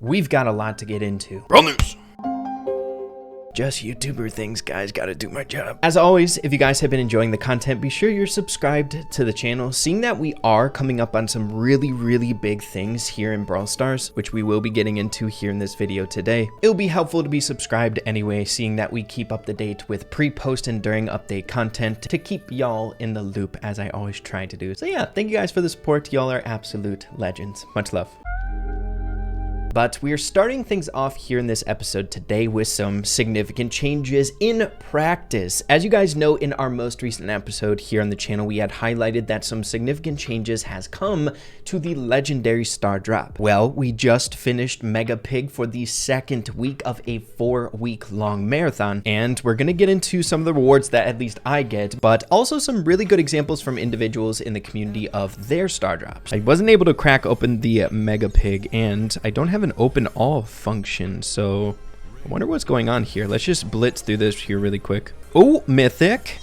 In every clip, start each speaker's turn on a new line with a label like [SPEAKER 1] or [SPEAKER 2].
[SPEAKER 1] We've got a lot to get into.
[SPEAKER 2] Brawl news.
[SPEAKER 1] Just YouTuber things, guys, gotta do my job. As always, if you guys have been enjoying the content, be sure you're subscribed to the channel. Seeing that we are coming up on some really big things here in Brawl Stars, which we will be getting into here in this video today, it'll be helpful to be subscribed anyway, seeing that we keep up to date with pre-post and during update content to keep y'all in the loop, as I always try to do. So yeah, thank you guys for the support. Y'all are absolute legends. Much love. But we are starting things off here in this episode today with some significant changes in practice. As you guys know, in our most recent episode here on the channel, we had highlighted that some significant changes has come to the legendary star drop. Well, we just finished Mega Pig for the second week of a 4-week long marathon, and we're gonna get into some of the rewards that at least I get, but also some really good examples from individuals in the community of their star drops. I wasn't able to crack open the Mega Pig, and I don't have an open all function, so I wonder what's going on here. Let's just blitz through this here really quick. Oh, mythic.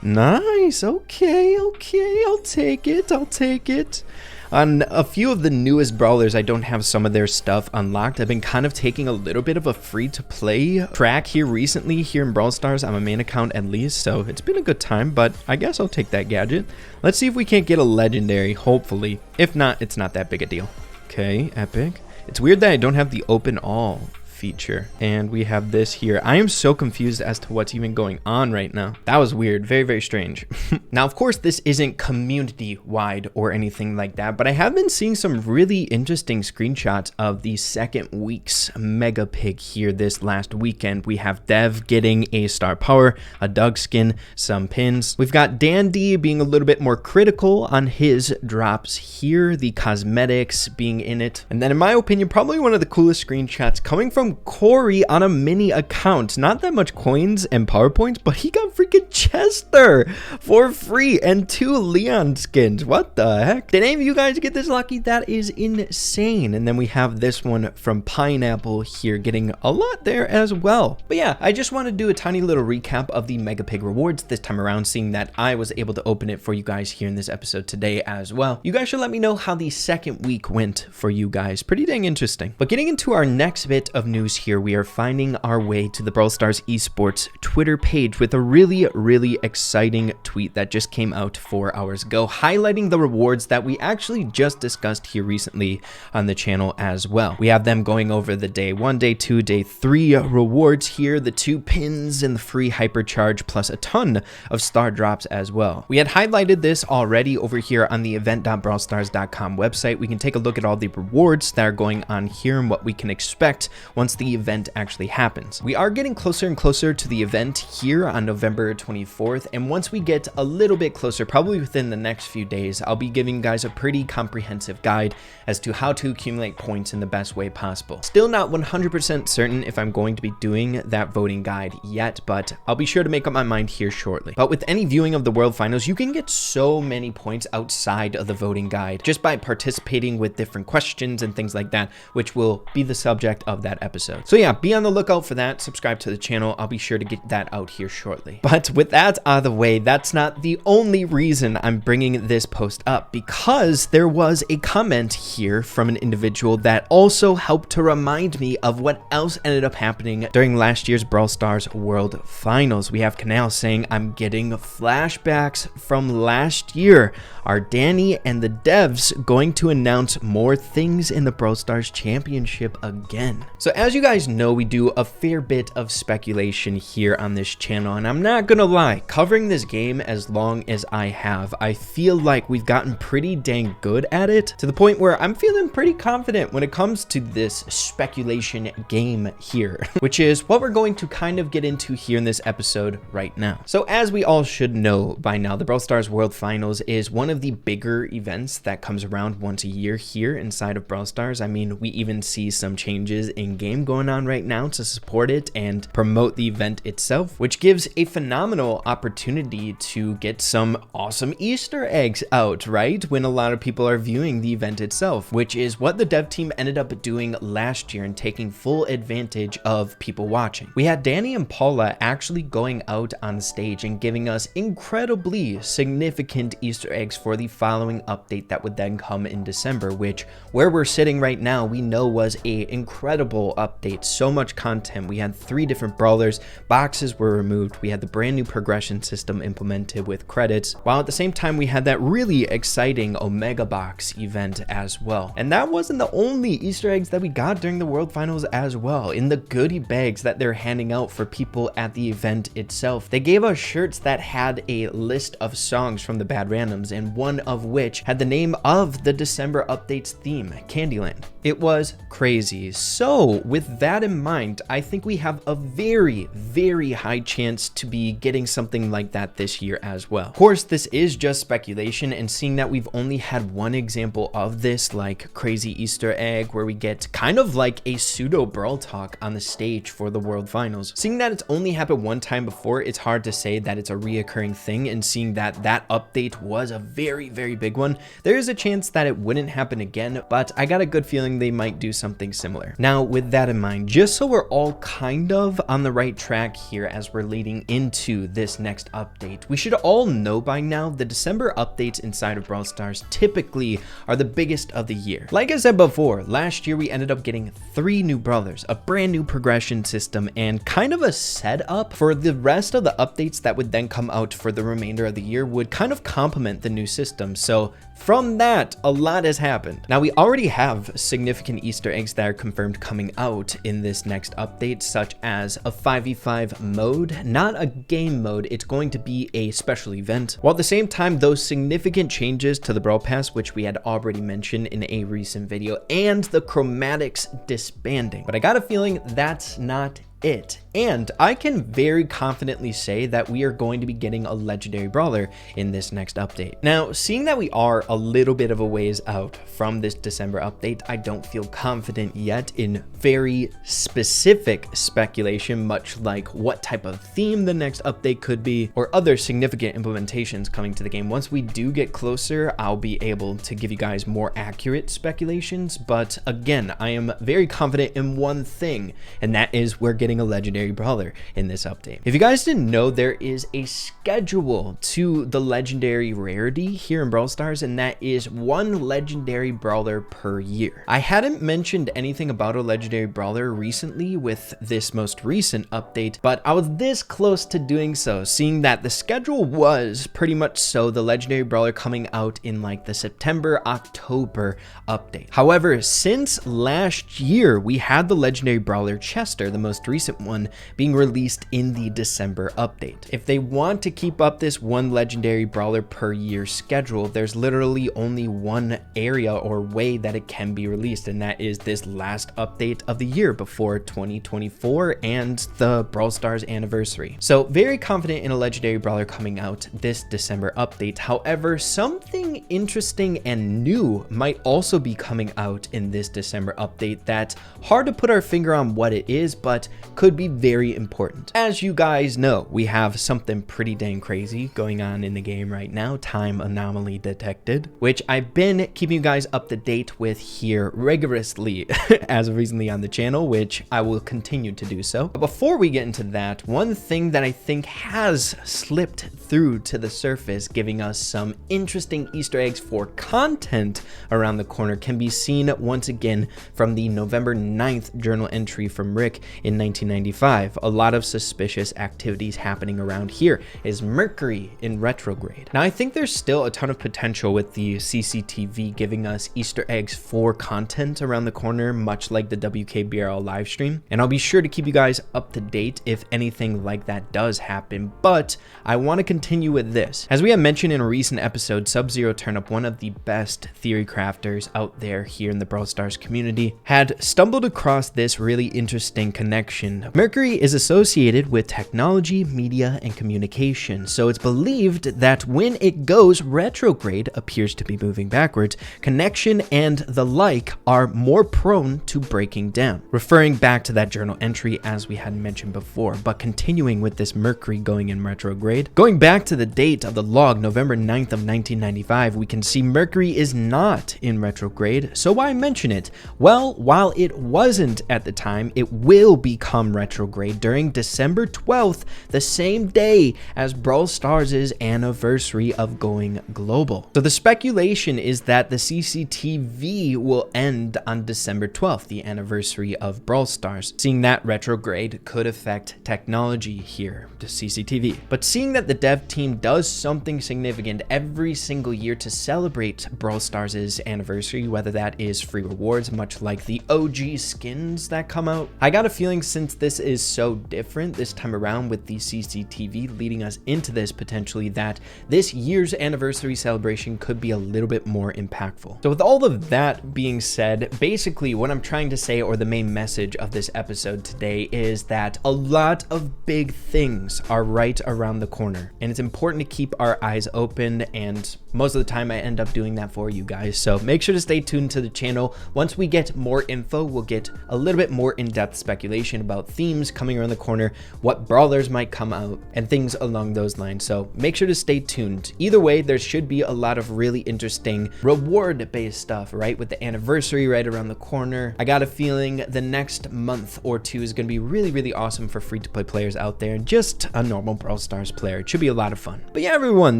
[SPEAKER 1] Nice. Okay, I'll take it. On a few of the newest brawlers, I don't have some of their stuff unlocked. I've been kind of taking a little bit of a free-to-play track here recently here in Brawl Stars. I'm a main account at least, so it's been a good time, but I guess I'll take that gadget. Let's see if we can't get a legendary, hopefully. If not, it's not that big a deal. Okay, epic. It's weird that I don't have the open all feature, and we have this here. I am so confused as to what's even going on right now. That was weird. Very strange. Now, of course, this isn't community wide or anything like that, but I have been seeing some really interesting screenshots of the second week's Mega Pig here this last weekend. We have Dev getting a star power, a Doug skin, some pins. We've got Dandy being a little bit more critical on his drops here, the cosmetics being in it. And then in my opinion, probably one of the coolest screenshots coming from Corey on a mini account. Not that much coins and PowerPoints, but he got freaking Chester for free and 2 Leon skins. What the heck? Did any of you guys get this lucky? That is insane. And then we have this one from Pineapple here getting a lot there as well. But yeah, I just want to do a tiny little recap of the Mega Pig rewards this time around, seeing that I was able to open it for you guys here in this episode today as well. You guys should let me know how the second week went for you guys. Pretty dang interesting. But getting into our next bit of news here, we are finding our way to the Brawl Stars esports Twitter page with a really exciting tweet that just came out 4 hours ago, highlighting the rewards that we actually just discussed here recently on the channel as well. We have them going over the day 1, day 2, day 3 rewards here, the 2 pins and the free hypercharge, plus a ton of star drops as well. We had highlighted this already over here on the event.brawlstars.com website. We can take a look at all the rewards that are going on here and what we can expect once the event actually happens. We are getting closer and closer to the event here on November 24th, and once we get a little bit closer, probably within the next few days, I'll be giving you guys a pretty comprehensive guide as to how to accumulate points in the best way possible. Still not 100% certain if I'm going to be doing that voting guide yet, but I'll be sure to make up my mind here shortly. But with any viewing of the World Finals, you can get so many points outside of the voting guide just by participating with different questions and things like that, which will be the subject of that episode. So yeah, be on the lookout for that. Subscribe to the channel. I'll be sure to get that out here shortly. But with that out of the way, that's not the only reason I'm bringing this post up, because there was a comment here from an individual that also helped to remind me of what else ended up happening during last year's Brawl Stars World Finals. We have Canal saying, "I'm getting flashbacks from last year. Are Danny and the devs going to announce more things in the Brawl Stars Championship again?" So as you guys know, we do a fair bit of speculation here on this channel, and I'm not gonna lie, covering this game as long as I have, I feel like we've gotten pretty dang good at it, to the point where I'm feeling pretty confident when it comes to this speculation game here, which is what we're going to kind of get into here in this episode right now. So as we all should know by now, the Brawl Stars World Finals is one of the bigger events that comes around once a year here inside of Brawl Stars. I mean, we even see some changes in game stream going on right now to support it and promote the event itself, which gives a phenomenal opportunity to get some awesome Easter eggs out, right? When a lot of people are viewing the event itself, which is what the dev team ended up doing last year and taking full advantage of people watching. We had Danny and Paula actually going out on stage and giving us incredibly significant Easter eggs for the following update that would then come in December, which where we're sitting right now, we know was a incredible update. So much content. We had 3 different brawlers, boxes were removed, we had the brand new progression system implemented with credits, while at the same time we had that really exciting Omega Box event as well. And that wasn't the only Easter eggs that we got during the World Finals as well. In the goodie bags that they're handing out for people at the event itself, they gave us shirts that had a list of songs from the Bad Randoms, and one of which had the name of the December updates theme, Candyland. It was crazy. So with that in mind, I think we have a very, very high chance to be getting something like that this year as well. Of course, this is just speculation, and seeing that we've only had one example of this, like crazy Easter egg where we get kind of like a pseudo Brawl talk on the stage for the World Finals. Seeing that it's only happened one time before, it's hard to say that it's a reoccurring thing, and seeing that that update was a very, very big one, there is a chance that it wouldn't happen again, but I got a good feeling they might do something similar. Now, with that in mind, just so we're all kind of on the right track here as we're leading into this next update, we should all know by now the December updates inside of Brawl Stars typically are the biggest of the year. Like I said before, last year we ended up getting 3 new brawlers, a brand new progression system, and kind of a setup for the rest of the updates that would then come out for the remainder of the year would kind of complement the new system. So from that, a lot has happened. Now, we already have significant Easter eggs that are confirmed coming out in this next update, such as a 5v5 mode, not a game mode, it's going to be a special event. While at the same time, those significant changes to the Brawl Pass, which we had already mentioned in a recent video, and the chromatics disbanding. But I got a feeling that's not it. And I can very confidently say that we are going to be getting a legendary brawler in this next update. Now, seeing that we are a little bit of a ways out from this December update, I don't feel confident yet in very specific speculation, much like what type of theme the next update could be or other significant implementations coming to the game. Once we do get closer, I'll be able to give you guys more accurate speculations. But again, I am very confident in one thing, and that is we're getting a legendary brawler in this update. If you guys didn't know, there is a schedule to the legendary rarity here in Brawl Stars, and that is 1 legendary brawler per year. I hadn't mentioned anything about a legendary brawler recently with this most recent update, but I was this close to doing so, seeing that the schedule was pretty much so the legendary brawler coming out in like the September-October update. However, since last year, we had the legendary brawler Chester, the most recent one, being released in the December update. If they want to keep up this 1 legendary brawler per year schedule, there's literally only one area or way that it can be released, and that is this last update of the year before 2024 and the Brawl Stars anniversary. So very confident in a legendary brawler coming out this December update. However, something interesting and new might also be coming out in this December update that's hard to put our finger on what it is, but could be very important. As you guys know, we have something pretty dang crazy going on in the game right now, time anomaly detected, which I've been keeping you guys up to date with here rigorously as of recently on the channel, which I will continue to do so. But before we get into that, one thing that I think has slipped through to the surface, giving us some interesting Easter eggs for content around the corner, can be seen once again from the November 9th journal entry from Rick in 1995. A lot of suspicious activities happening around here. Is Mercury in retrograde? Now, I think there's still a ton of potential with the CCTV giving us Easter eggs for content around the corner, much like the WKBRL live stream. And I'll be sure to keep you guys up to date if anything like that does happen. But I want to continue with this. As we have mentioned in a recent episode, Sub-Zero Turnip, one of the best theory crafters out there here in the Brawl Stars community, had stumbled across this really interesting connection celebration. Mercury is associated with technology, media, and communication, so it's believed that when it goes retrograde, appears to be moving backwards, connection and the like are more prone to breaking down. Referring back to that journal entry as we had mentioned before, but continuing with this Mercury going in retrograde, going back to the date of the log, November 9th of 1995, we can see Mercury is not in retrograde. So why mention it? Well, while it wasn't at the time, it will become retrograde during December 12th, the same day as Brawl Stars' anniversary of going global. So the speculation is that the CCTV will end on December 12th, the anniversary of Brawl Stars. Seeing that retrograde could affect technology here, the CCTV. But seeing that the dev team does something significant every single year to celebrate Brawl Stars' anniversary, whether that is free rewards, much like the OG skins that come out, I got a feeling since this is so different this time around with the CCTV leading us into this potentially, that this year's anniversary celebration could be a little bit more impactful. So with all of that being said, basically what I'm trying to say, or the main message of this episode today, is that a lot of big things are right around the corner, and it's important to keep our eyes open, and most of the time I end up doing that for you guys. So make sure to stay tuned to the channel. Once we get more info, we'll get a little bit more in-depth speculation about themes coming around the corner, what brawlers might come out, and things along those lines. So make sure to stay tuned. Either way, there should be a lot of really interesting reward-based stuff, right? With the anniversary right around the corner, I got a feeling the next month or two is going to be really, really awesome for free-to-play players out there and just a normal Brawl Stars player. It should be a lot of fun. But yeah, everyone,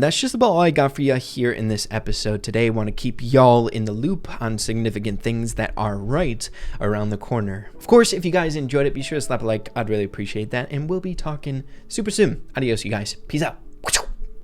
[SPEAKER 1] that's just about all I got for you here in this episode today. I want to keep y'all in the loop on significant things that are right around the corner. Of course, if you guys enjoyed it, be sure to slap a like. I'd really appreciate that, and we'll be talking super soon. Adios, you guys. Peace out.